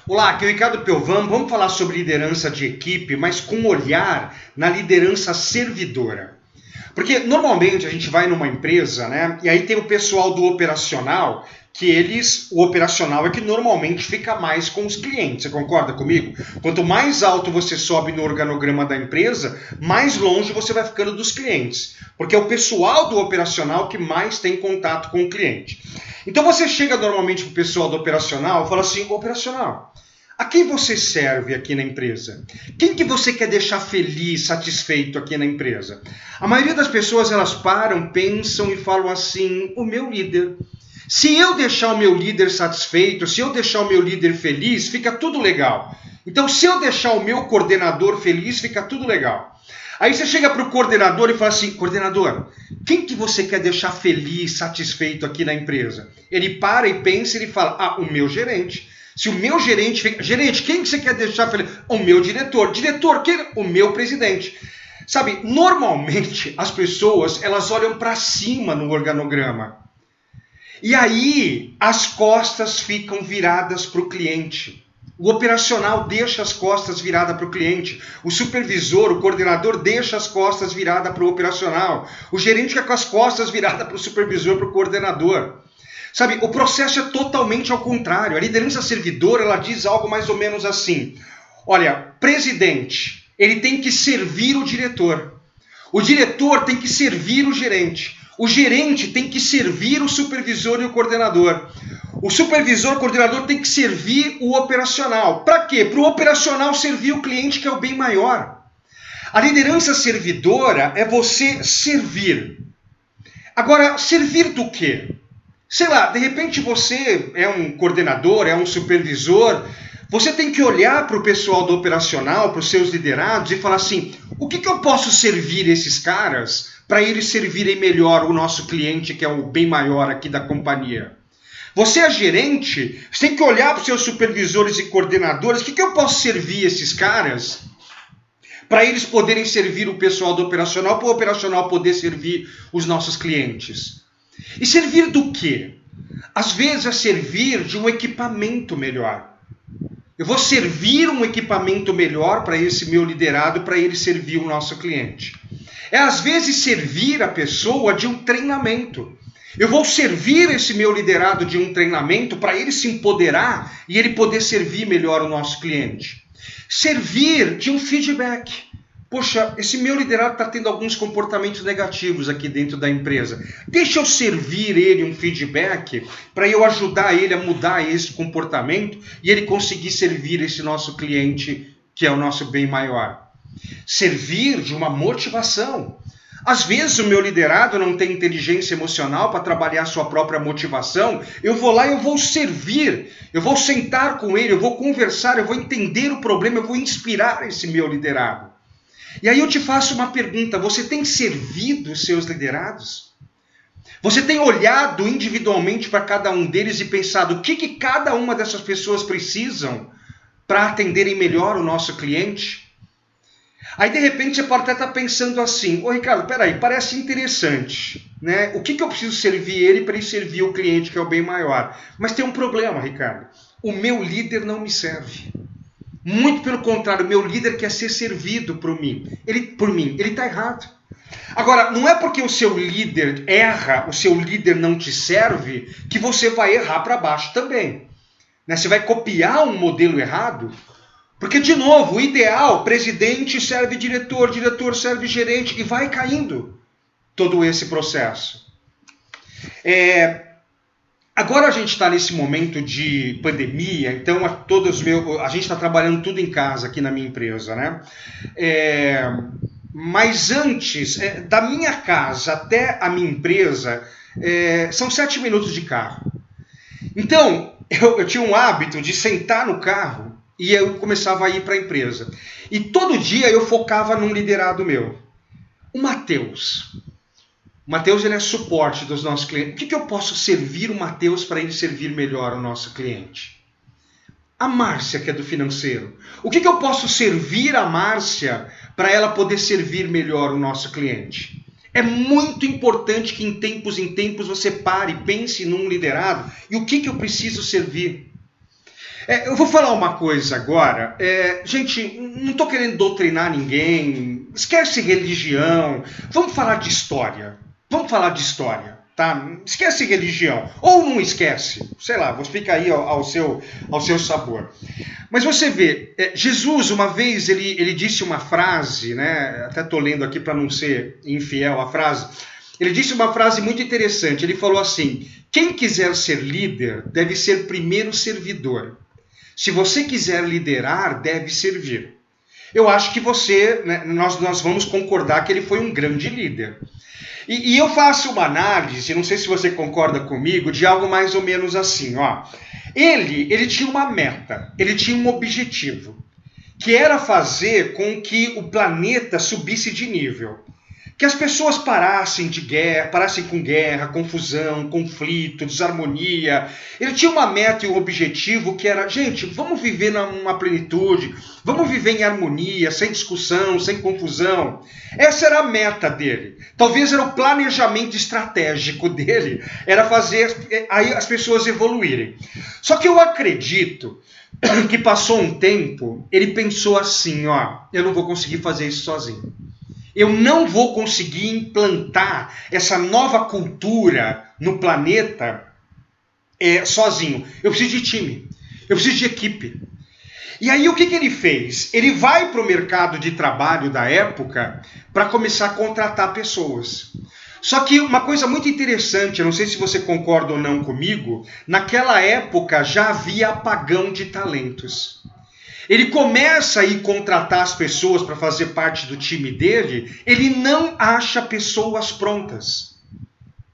Olá, aqui é o Ricardo Pelvan. Vamos falar sobre liderança de equipe, mas com olhar na liderança servidora. Porque normalmente a gente vai numa empresa, né? E aí tem o pessoal do operacional, o operacional é que normalmente fica mais com os clientes. Você concorda comigo? Quanto mais alto você sobe no organograma da empresa, mais longe você vai ficando dos clientes. Porque é o pessoal do operacional que mais tem contato com o cliente. Então você chega normalmente pro pessoal do operacional e fala assim: operacional, a quem você serve aqui na empresa? Quem que você quer deixar feliz, satisfeito aqui na empresa? A maioria das pessoas, elas param, pensam e falam assim: o meu líder. Se eu deixar o meu líder satisfeito, se eu deixar o meu líder feliz, fica tudo legal. Então, se eu deixar o meu coordenador feliz, fica tudo legal. Aí você chega para o coordenador e fala assim: coordenador, quem que você quer deixar feliz, satisfeito aqui na empresa? Ele para e pensa e ele fala: o meu gerente. Se o meu gerente fica... Gerente, quem que você quer deixar feliz? O meu diretor. Diretor, quem? O meu presidente. Sabe, normalmente as pessoas, elas olham para cima no organograma. E aí as costas ficam viradas para o cliente. O operacional deixa as costas viradas para o cliente. O supervisor, o coordenador deixa as costas viradas para o operacional. O gerente fica com as costas viradas para o supervisor, para o coordenador. Sabe, o processo é totalmente ao contrário. A liderança servidora, ela diz algo mais ou menos assim: olha, presidente, ele tem que servir o diretor. O diretor tem que servir o gerente. O gerente tem que servir o supervisor e o coordenador. O supervisor e o coordenador tem que servir o operacional. Para quê? Para o operacional servir o cliente, que é o bem maior. A liderança servidora é você servir. Agora, servir do quê? Sei lá, de repente você é um coordenador, é um supervisor, você tem que olhar para o pessoal do operacional, para os seus liderados e falar assim: o que eu posso servir esses caras para eles servirem melhor o nosso cliente, que é o bem maior aqui da companhia? Você é gerente, você tem que olhar para os seus supervisores e coordenadores: o que eu posso servir esses caras para eles poderem servir o pessoal do operacional, para o operacional poder servir os nossos clientes? E servir do quê? Às vezes é servir de um equipamento melhor. Eu vou servir um equipamento melhor para esse meu liderado, para ele servir o nosso cliente. É às vezes servir a pessoa de um treinamento. Eu vou servir esse meu liderado de um treinamento para ele se empoderar e ele poder servir melhor o nosso cliente. Servir de um feedback. Poxa, esse meu liderado está tendo alguns comportamentos negativos aqui dentro da empresa. Deixa eu servir ele um feedback para eu ajudar ele a mudar esse comportamento e ele conseguir servir esse nosso cliente, que é o nosso bem maior. Servir de uma motivação. Às vezes o meu liderado não tem inteligência emocional para trabalhar a sua própria motivação. Eu vou lá e eu vou servir. Eu vou sentar com ele, eu vou conversar, eu vou entender o problema, eu vou inspirar esse meu liderado. E aí eu te faço uma pergunta: você tem servido os seus liderados? Você tem olhado individualmente para cada um deles e pensado o que cada uma dessas pessoas precisam para atenderem melhor o nosso cliente? Aí de repente você pode até estar pensando assim: ô Ricardo, peraí, parece interessante, né? O que eu preciso servir ele para ele servir o cliente, que é o bem maior? Mas tem um problema, Ricardo: o meu líder não me serve. Muito pelo contrário, o meu líder quer ser servido por mim. Ele está errado. Agora, não é porque o seu líder erra, o seu líder não te serve, que você vai errar para baixo também. Né? Você vai copiar um modelo errado. Porque, de novo, o ideal: presidente serve diretor, diretor serve gerente, e vai caindo todo esse processo. Agora a gente está nesse momento de pandemia, então a gente está trabalhando tudo em casa aqui na minha empresa, né? Mas antes, da minha casa até a minha empresa, são 7 minutos de carro. Então, eu tinha um hábito de sentar no carro e eu começava a ir para a empresa. E todo dia eu focava num liderado meu. O Matheus. O Matheus, ele é suporte dos nossos clientes. O que eu posso servir o Matheus para ele servir melhor o nosso cliente? A Márcia, que é do financeiro. O que eu posso servir a Márcia para ela poder servir melhor o nosso cliente? É muito importante que em tempos você pare, pense num liderado e o que eu preciso servir. Eu vou falar uma coisa agora. Gente, não estou querendo doutrinar ninguém. Esquece religião. Vamos falar de história. Vamos falar de história, tá? Esquece religião. Ou não esquece. Sei lá, vou explicar aí ao seu sabor. Mas você vê, Jesus, uma vez, ele disse uma frase, né? Até estou lendo aqui para não ser infiel à frase. Ele disse uma frase muito interessante. Ele falou assim: quem quiser ser líder deve ser primeiro servidor. Se você quiser liderar, deve servir. Eu acho que nós vamos concordar que ele foi um grande líder. E eu faço uma análise, não sei se você concorda comigo, de algo mais ou menos assim, ó. Ele tinha uma meta, ele tinha um objetivo, que era fazer com que o planeta subisse de nível. Que as pessoas parassem com guerra, confusão, conflito, desarmonia. Ele tinha uma meta e um objetivo que era, gente, vamos viver numa plenitude, vamos viver em harmonia, sem discussão, sem confusão. Essa era a meta dele. Talvez era o planejamento estratégico dele, era fazer aí as pessoas evoluírem. Só que eu acredito que passou um tempo, ele pensou assim, ó, eu não vou conseguir fazer isso sozinho. Eu não vou conseguir implantar essa nova cultura no planeta sozinho. Eu preciso de time. Eu preciso de equipe. E aí o que ele fez? Ele vai para o mercado de trabalho da época para começar a contratar pessoas. Só que uma coisa muito interessante, eu não sei se você concorda ou não comigo, naquela época já havia apagão de talentos. Ele começa a ir contratar as pessoas para fazer parte do time dele, ele não acha pessoas prontas.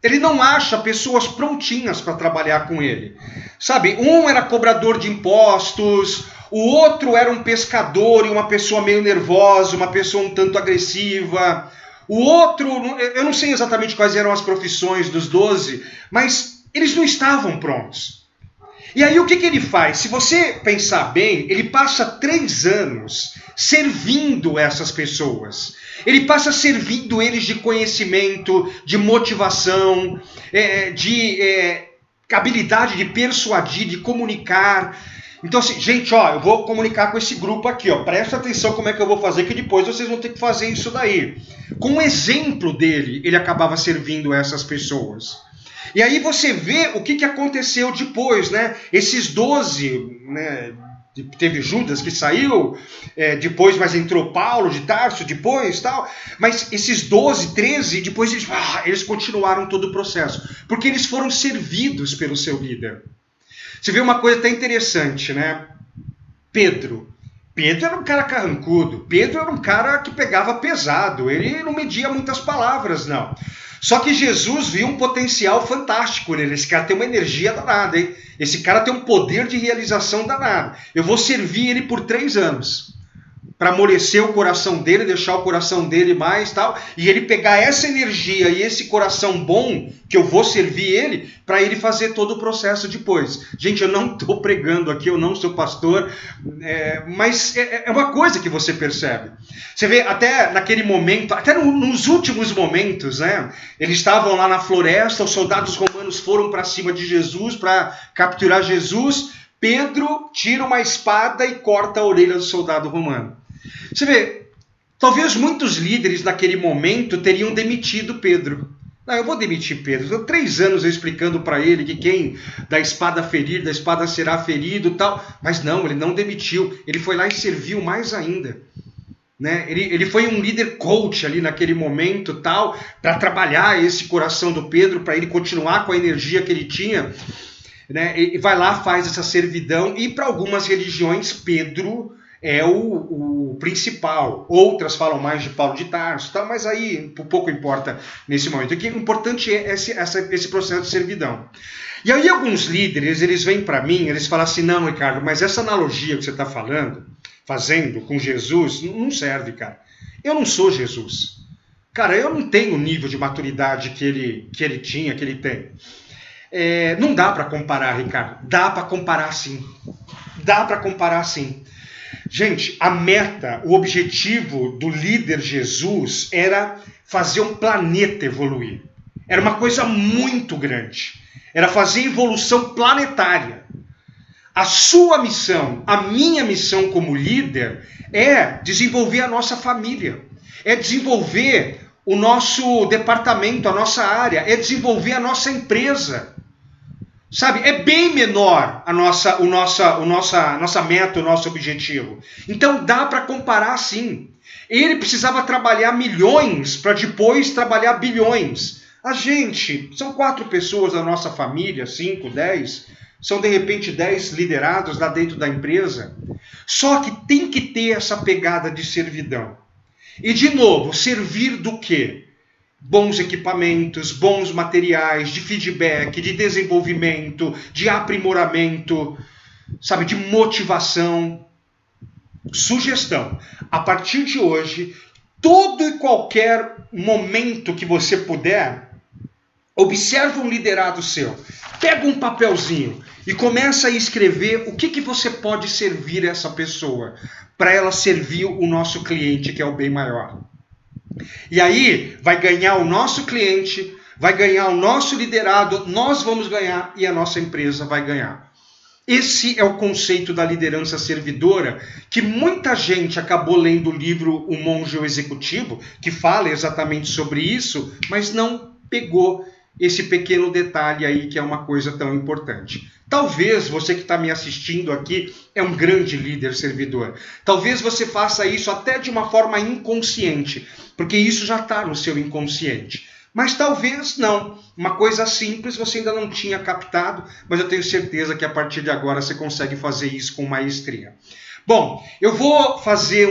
Ele não acha pessoas prontinhas para trabalhar com ele. Sabe, um era cobrador de impostos, o outro era um pescador e uma pessoa meio nervosa, uma pessoa um tanto agressiva. O outro, eu não sei exatamente quais eram as profissões dos 12, mas eles não estavam prontos. E aí o que ele faz? Se você pensar bem, ele passa 3 anos servindo essas pessoas. Ele passa servindo eles de conhecimento, de motivação, de habilidade de persuadir, de comunicar. Então assim, gente, ó, eu vou comunicar com esse grupo aqui, ó, presta atenção como é que eu vou fazer, que depois vocês vão ter que fazer isso daí. Com o exemplo dele, ele acabava servindo essas pessoas. E aí você vê o que aconteceu depois, né? Esses 12, né? Teve Judas que saiu depois, mas entrou Paulo de Tarso depois, tal. Mas esses 12, 13, depois eles continuaram todo o processo, porque eles foram servidos pelo seu líder. Você vê uma coisa até interessante, né? Pedro era um cara carrancudo. Pedro era um cara que pegava pesado. Ele não media muitas palavras, não. Só que Jesus viu um potencial fantástico nele. Esse cara tem uma energia danada, hein? Esse cara tem um poder de realização danado. Eu vou servir ele por 3 anos. Para amolecer o coração dele, deixar o coração dele mais tal. E ele pegar essa energia e esse coração bom, que eu vou servir ele, para ele fazer todo o processo depois. Gente, eu não estou pregando aqui, eu não sou pastor, mas é uma coisa que você percebe. Você vê, até naquele momento, até nos últimos momentos, né? Eles estavam lá na floresta, os soldados romanos foram para cima de Jesus para capturar Jesus. Pedro tira uma espada e corta a orelha do soldado romano. Você vê, talvez muitos líderes naquele momento teriam demitido Pedro. Não, eu vou demitir Pedro. Estou 3 anos eu explicando para ele que quem da espada ferir, da espada será ferido e tal. Mas não, ele não demitiu. Ele foi lá e serviu mais ainda. Né? Ele foi um líder coach ali naquele momento tal, para trabalhar esse coração do Pedro, para ele continuar com a energia que ele tinha. Né? E vai lá, faz essa servidão. E para algumas religiões, Pedro é o principal. Outras falam mais de Paulo de Tarso, tá? Mas aí pouco importa nesse momento. O que é importante é esse processo de servidão. E aí alguns líderes, eles vêm para mim, eles falam assim, não, Ricardo, mas essa analogia que você está fazendo com Jesus, não serve, cara. Eu não sou Jesus. Cara, eu não tenho o nível de maturidade que ele tinha, que ele tem. Não dá para comparar, Ricardo. Dá para comparar sim. Dá para comparar sim. Gente, a meta, o objetivo do líder Jesus era fazer um planeta evoluir. Era uma coisa muito grande. Era fazer evolução planetária. A sua missão, a minha missão como líder é desenvolver a nossa família, é desenvolver o nosso departamento, a nossa área, é desenvolver a nossa empresa. Sabe, é bem menor a nossa meta, o nosso objetivo. Então dá para comparar sim. Ele precisava trabalhar milhões para depois trabalhar bilhões. A gente, são 4 pessoas da nossa família, 5, 10, são de repente 10 liderados lá dentro da empresa. Só que tem que ter essa pegada de servidão. E de novo, servir do quê? Bons equipamentos, bons materiais, de feedback, de desenvolvimento, de aprimoramento, sabe, de motivação. Sugestão, a partir de hoje, todo e qualquer momento que você puder, observe um liderado seu, pega um papelzinho e começa a escrever o que você pode servir essa pessoa, para ela servir o nosso cliente, que é o bem maior. E aí vai ganhar o nosso cliente, vai ganhar o nosso liderado, nós vamos ganhar e a nossa empresa vai ganhar. Esse é o conceito da liderança servidora, que muita gente acabou lendo o livro O Monge e o Executivo, que fala exatamente sobre isso, mas não pegou esse pequeno detalhe aí que é uma coisa tão importante. Talvez você que está me assistindo aqui é um grande líder servidor. Talvez você faça isso até de uma forma inconsciente, porque isso já está no seu inconsciente. Mas talvez não. Uma coisa simples você ainda não tinha captado, mas eu tenho certeza que a partir de agora você consegue fazer isso com maestria. Bom, eu vou fazer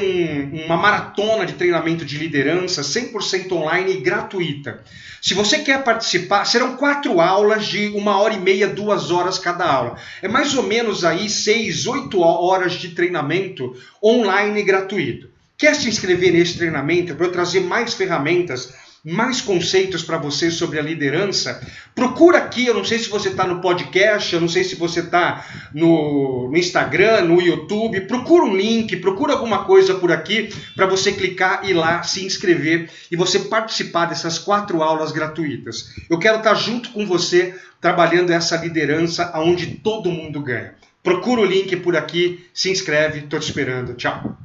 uma maratona de treinamento de liderança 100% online e gratuita. Se você quer participar, serão 4 aulas de 1h30, 2 horas cada aula. É mais ou menos aí 6, 8 horas de treinamento online e gratuito. Quer se inscrever nesse treinamento para eu trazer mais ferramentas, mais conceitos para você sobre a liderança? Procura aqui, eu não sei se você está no podcast, eu não sei se você está no Instagram, no YouTube, procura um link, procura alguma coisa por aqui para você clicar e ir lá, se inscrever e você participar dessas 4 aulas gratuitas. Eu quero estar junto com você trabalhando essa liderança onde todo mundo ganha. Procura o link por aqui, se inscreve, estou te esperando. Tchau!